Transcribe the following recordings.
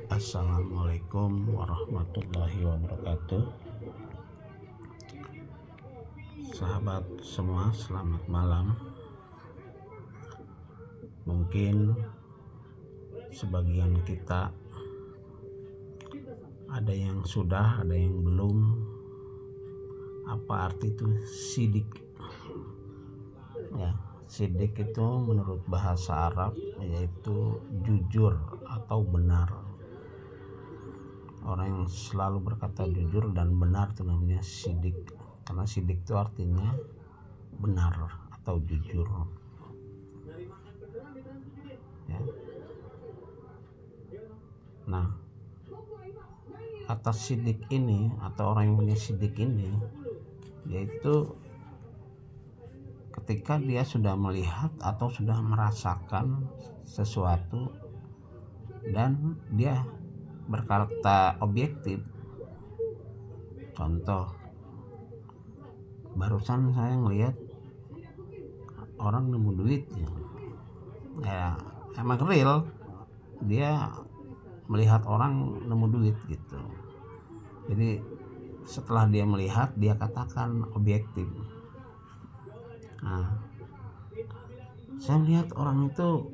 Assalamualaikum warahmatullahi wabarakatuh. Sahabat semua, selamat malam. Mungkin sebagian kita ada yang sudah, ada yang belum. Apa arti itu sidik? Ya, sidik itu menurut bahasa Arab yaitu jujur atau benar. Orang yang selalu berkata jujur dan benar itu namanya sidik. Karena sidik itu artinya benar atau jujur. Ya. Nah, atas sidik ini atau orang yang punya sidik ini yaitu ketika dia sudah melihat atau sudah merasakan sesuatu dan dia berkata objektif. Contoh, barusan saya ngelihat orang nemu duit, ya emang real, dia melihat orang nemu duit gitu. Jadi setelah dia melihat, dia katakan objektif. Nah, saya melihat orang itu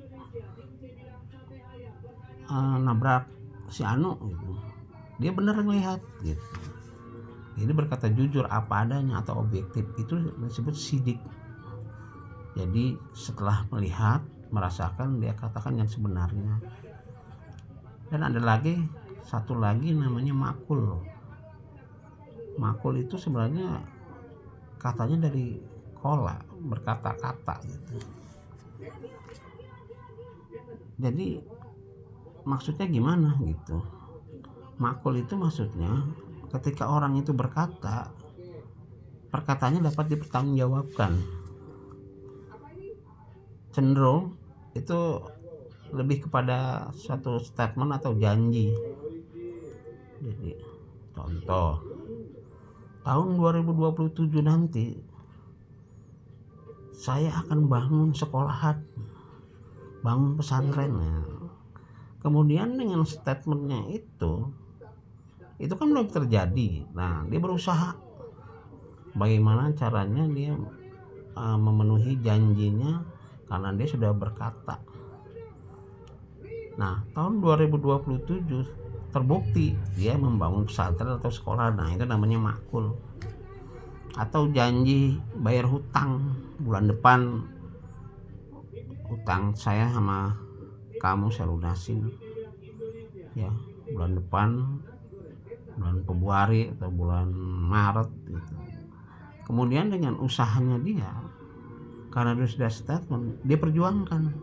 nabrak si Anu gitu. Dia benar melihat gitu. Jadi berkata jujur apa adanya atau objektif itu disebut sidik. Jadi setelah melihat, merasakan, dia katakan yang sebenarnya. Dan ada lagi satu lagi namanya makul. Makul itu sebenarnya katanya dari kola, berkata-kata gitu. Jadi maksudnya gimana gitu? Makul itu maksudnya ketika orang itu berkata, perkataannya dapat dipertanggungjawabkan. Cenderung itu lebih kepada suatu statement atau janji. Jadi contoh, tahun 2027 nanti saya akan bangun sekolahan, bangun pesantren. Kemudian dengan statementnya itu kan belum terjadi. Nah, dia berusaha bagaimana caranya dia memenuhi janjinya karena dia sudah berkata. Nah, tahun 2027 terbukti dia membangun pesantren atau sekolah. Nah, itu namanya makul. Atau janji bayar hutang bulan depan, hutang saya sama kamu saya lunasin ya bulan depan, bulan Februari atau bulan Maret gitu. Kemudian dengan usahanya dia, karena dia sudah statement, dia perjuangkan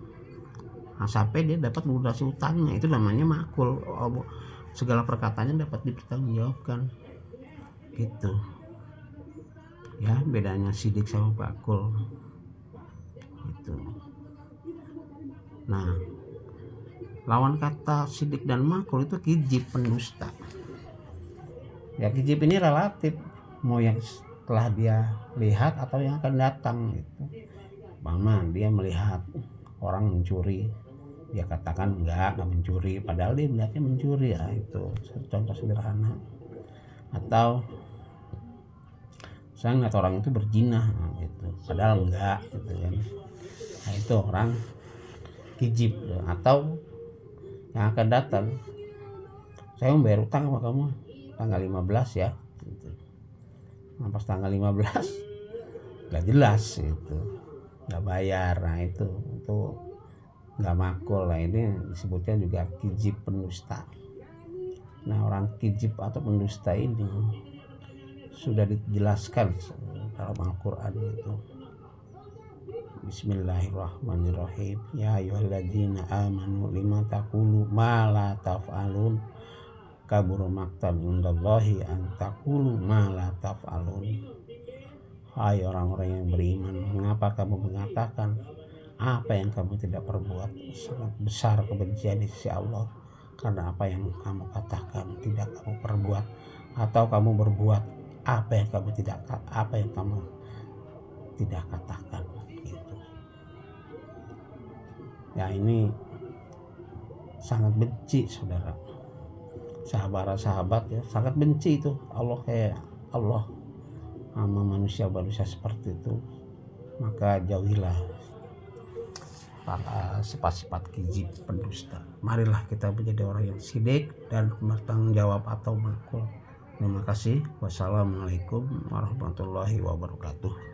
sampai dia dapat melunasi utangnya. Itu namanya makul. Segala perkataannya dapat dipertanggungjawabkan gitu ya. Bedanya sidik sama makul gitu. Nah, lawan kata sidik dan makul itu kijib, pendusta. Ya, kijib ini relatif, mau yang setelah dia lihat atau yang akan datang gitu. Bang, dia melihat orang mencuri, dia katakan enggak mencuri, padahal dia melihatnya mencuri. Ya, itu contoh sederhana. Atau saya ngeliat orang itu berzina gitu, padahal enggak gitu kan. Nah, itu orang kijib. Atau yang akan datang, saya mau bayar utang sama kamu tanggal 15 ya gitu. Nah, pas tanggal 15 gak jelas gitu, gak bayar. Nah, itu gak makul. Nah, ini disebutnya juga kijib, pendusta. Nah, orang kijib atau pendusta ini sudah dijelaskan dalam Al-Quran itu. Bismillahirrahmanirrahim. Ya ayyuhalladzina amanu lima taqulu ma la taf'alun, kabura maqtan indallahi an taqulu ma la taf'alun. Hai orang-orang yang beriman, mengapa kamu mengatakan apa yang kamu tidak perbuat? Sangat besar kebencian di sisi Allah karena apa yang kamu katakan tidak kamu perbuat, atau kamu berbuat apa yang kamu tidak katakan gitu. Ya, ini sangat benci saudara. sahabat ya sangat benci itu Allah, kayak Allah sama manusia seperti itu. Maka jauhilah sifat-sifat keji, pendusta. Marilah kita menjadi orang yang sidik dan bertanggung jawab atau makul. Terima kasih. Wassalamualaikum warahmatullahi wabarakatuh.